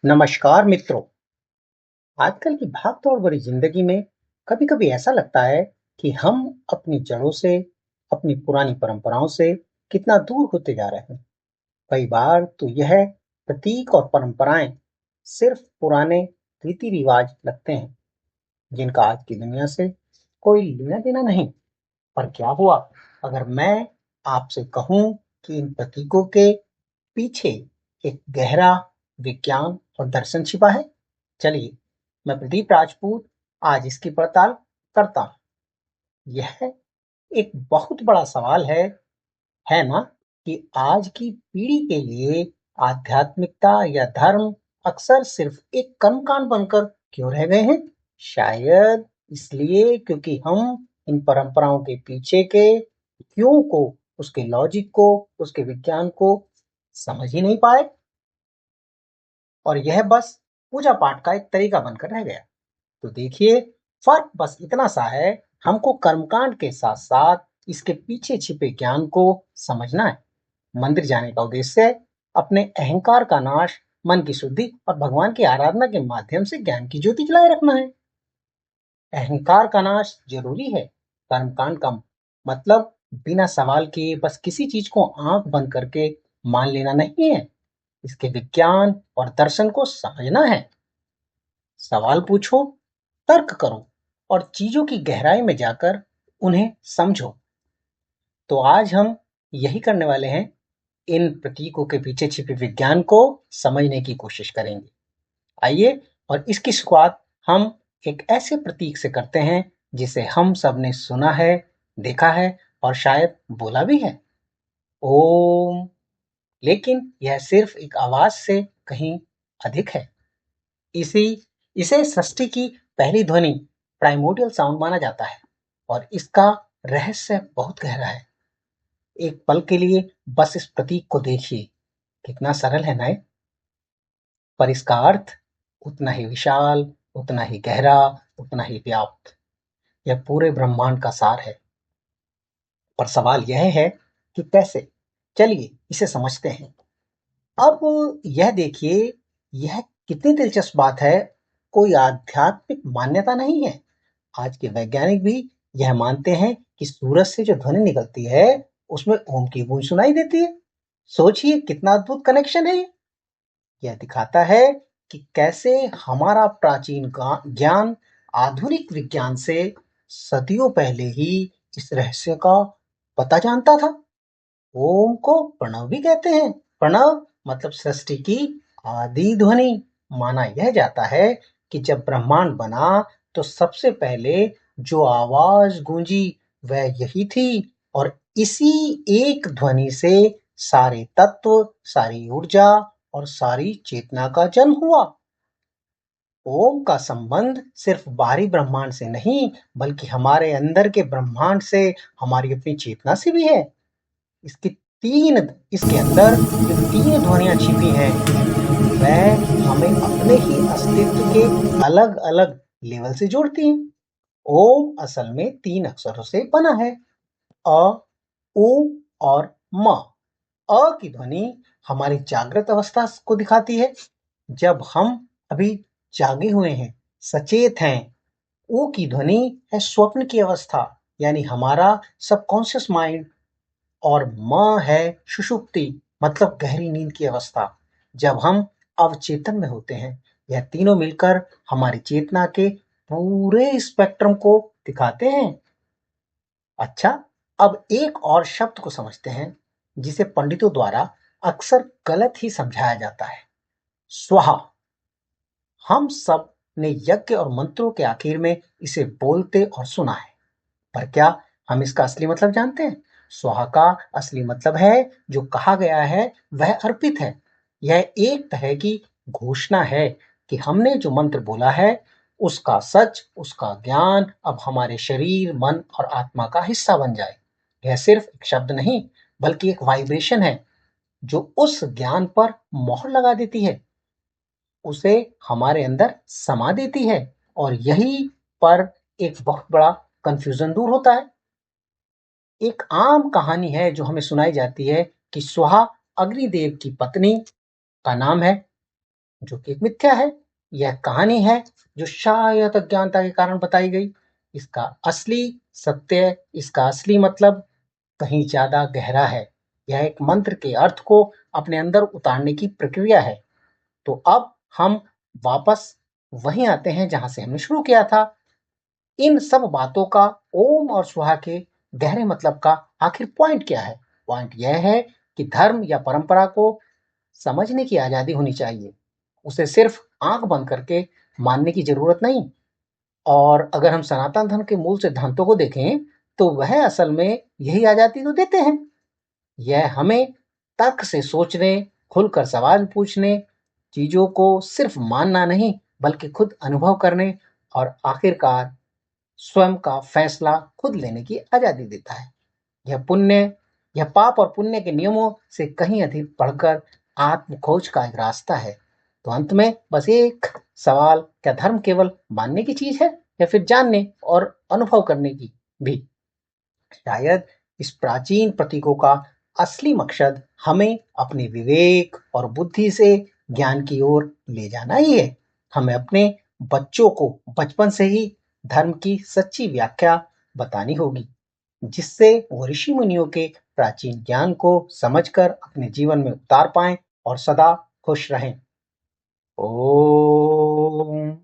नमस्कार मित्रों। आजकल की भागदौड़ भरी जिंदगी में कभी कभी ऐसा लगता है कि हम अपनी जड़ों से, अपनी पुरानी परंपराओं से कितना दूर होते जा रहे हैं। कई बार तो यह प्रतीक और परंपराएं सिर्फ पुराने रीति रिवाज लगते हैं, जिनका आज की दुनिया से कोई लेना देना नहीं। पर क्या हुआ अगर मैं आपसे कहूं कि इन प्रतीकों के पीछे एक गहरा विज्ञान और दर्शन छिपा है? चलिए, मैं प्रदीप राजपूत आज इसकी पड़ताल करता हूँ। यह एक बहुत बड़ा सवाल है ना, कि आज की पीढ़ी के लिए आध्यात्मिकता या धर्म अक्सर सिर्फ एक कर्मकांड बनकर क्यों रह गए हैं? शायद इसलिए क्योंकि हम इन परंपराओं के पीछे के क्यों को, उसके लॉजिक को, उसके विज्ञान को समझ ही नहीं पाए, और यह बस पूजा पाठ का एक तरीका बनकर रह गया। तो देखिए, फर्क बस इतना सा है, हमको कर्मकांड के साथ साथ इसके पीछे छिपे ज्ञान को समझना है। मंदिर जाने का उद्देश्य अपने अहंकार का नाश, मन की शुद्धि और भगवान की आराधना के माध्यम से ज्ञान की ज्योति जलाए रखना है। अहंकार का नाश जरूरी है। कर्मकांड का मतलब बिना सवाल किए बस किसी चीज को आंख बंद करके मान लेना नहीं है। इसके विज्ञान और दर्शन को समझना है। सवाल पूछो, तर्क करो और चीजों की गहराई में जाकर उन्हें समझो। तो आज हम यही करने वाले हैं। इन प्रतीकों के पीछे छिपे विज्ञान को समझने की कोशिश करेंगे। आइए, और इसकी शुरुआत हम एक ऐसे प्रतीक से करते हैं जिसे हम सब ने सुना है, देखा है और शायद बोला भी है, ओम। लेकिन यह सिर्फ एक आवाज से कहीं अधिक है। इसी इसे सृष्टि की पहली ध्वनि, प्राइमोर्डियल साउंड माना जाता है, और इसका रहस्य बहुत गहरा है। एक पल के लिए बस इस प्रतीक को देखिए, कितना सरल है ना ये? पर इसका अर्थ उतना ही विशाल, उतना ही गहरा, उतना ही व्याप्त। यह पूरे ब्रह्मांड का सार है। पर सवाल यह है कि कैसे? चलिए इसे समझते हैं। अब यह देखिए, यह कितनी दिलचस्प बात है। कोई आध्यात्मिक मान्यता नहीं है। आज के वैज्ञानिक भी यह मानते हैं कि सूरज से जो ध्वनि निकलती है, उसमें ओम की गूंज सुनाई देती है। सोचिए कितना अद्भुत कनेक्शन है ये। यह दिखाता है कि कैसे हमारा प्राचीन ज्ञान आधुनिक विज्ञान से सदियों पहले ही इस रहस्य का पता जानता था। ओम को प्रणव भी कहते हैं। प्रणव मतलब सृष्टि की आदि ध्वनि। माना यह जाता है कि जब ब्रह्मांड बना तो सबसे पहले जो आवाज गूंजी वह यही थी, और इसी एक ध्वनि से सारे तत्व, सारी ऊर्जा और सारी चेतना का जन्म हुआ। ओम का संबंध सिर्फ बाहरी ब्रह्मांड से नहीं, बल्कि हमारे अंदर के ब्रह्मांड से, हमारी अपनी चेतना से भी है। इसकी तीन इसके अंदर जो तीन ध्वनियां छिपी हैं, वह हमें अपने ही अस्तित्व के अलग अलग लेवल से जोड़ती हैं। ओम असल में तीन अक्षरों से बना है, अ, उ और म। अ की ध्वनि हमारी जागृत अवस्था को दिखाती है, जब हम अभी जागे हुए हैं, सचेत हैं। उ की ध्वनि है स्वप्न की अवस्था, यानी हमारा सबकॉन्शियस माइंड। और म है सुषुप्ति, मतलब गहरी नींद की अवस्था, जब हम अवचेतन में होते हैं। यह तीनों मिलकर हमारी चेतना के पूरे स्पेक्ट्रम को दिखाते हैं। अच्छा, अब एक और शब्द को समझते हैं, जिसे पंडितों द्वारा अक्सर गलत ही समझाया जाता है, स्वाहा। हम सब ने यज्ञ और मंत्रों के आखिर में इसे बोलते और सुना है। पर क्या हम इसका असली मतलब जानते हैं? स्वाहा का असली मतलब है, जो कहा गया है वह अर्पित है। यह एक तरह की घोषणा है कि हमने जो मंत्र बोला है, उसका सच, उसका ज्ञान अब हमारे शरीर, मन और आत्मा का हिस्सा बन जाए। यह सिर्फ एक शब्द नहीं, बल्कि एक वाइब्रेशन है, जो उस ज्ञान पर मोहर लगा देती है, उसे हमारे अंदर समा देती है। और यही पर एक बहुत बड़ा कंफ्यूजन दूर होता है। एक आम कहानी है जो हमें सुनाई जाती है कि सुहा अग्निदेव की पत्नी का नाम है, जो कि एक मिथ्या है। यह कहानी है जो शायद अज्ञानता के कारण बताई गई। इसका असली सत्य, इसका असली मतलब कहीं ज्यादा गहरा है। यह एक मंत्र के अर्थ को अपने अंदर उतारने की प्रक्रिया है। तो अब हम वापस वहीं आते हैं जहां से हमने शुरू किया था। इन सब बातों का, ओम और स्वाहा के गहरे मतलब का आखिर पॉइंट क्या है? पॉइंट यह है कि धर्म या परंपरा को समझने की आजादी होनी चाहिए। उसे सिर्फ आंख बंद करके मानने की जरूरत नहीं। और अगर हम सनातन धर्म के मूल सिद्धांतों को देखें तो वह असल में यही आजादी तो देते हैं। यह हमें तर्क से सोचने, खुलकर सवाल पूछने, चीजों को सिर्फ मानना नहीं बल्कि खुद अनुभव करने और आखिरकार स्वयं का फैसला खुद लेने की आजादी देता है। यह पुण्य, यह पाप और पुण्य के नियमों से कहीं अधिक बढ़कर आत्म खोज का एक रास्ता है। तो अंत में बस एक सवाल, क्या धर्म केवल मानने की चीज है या फिर जानने और अनुभव करने की भी? शायद इस प्राचीन प्रतीकों का असली मकसद हमें अपने विवेक और बुद्धि से ज्ञान की ओर ले जाना ही है। हमें अपने बच्चों को बचपन से ही धर्म की सच्ची व्याख्या बतानी होगी, जिससे वो ऋषि मुनियों के प्राचीन ज्ञान को समझकर अपने जीवन में उतार पाएं और सदा खुश रहें। ओम।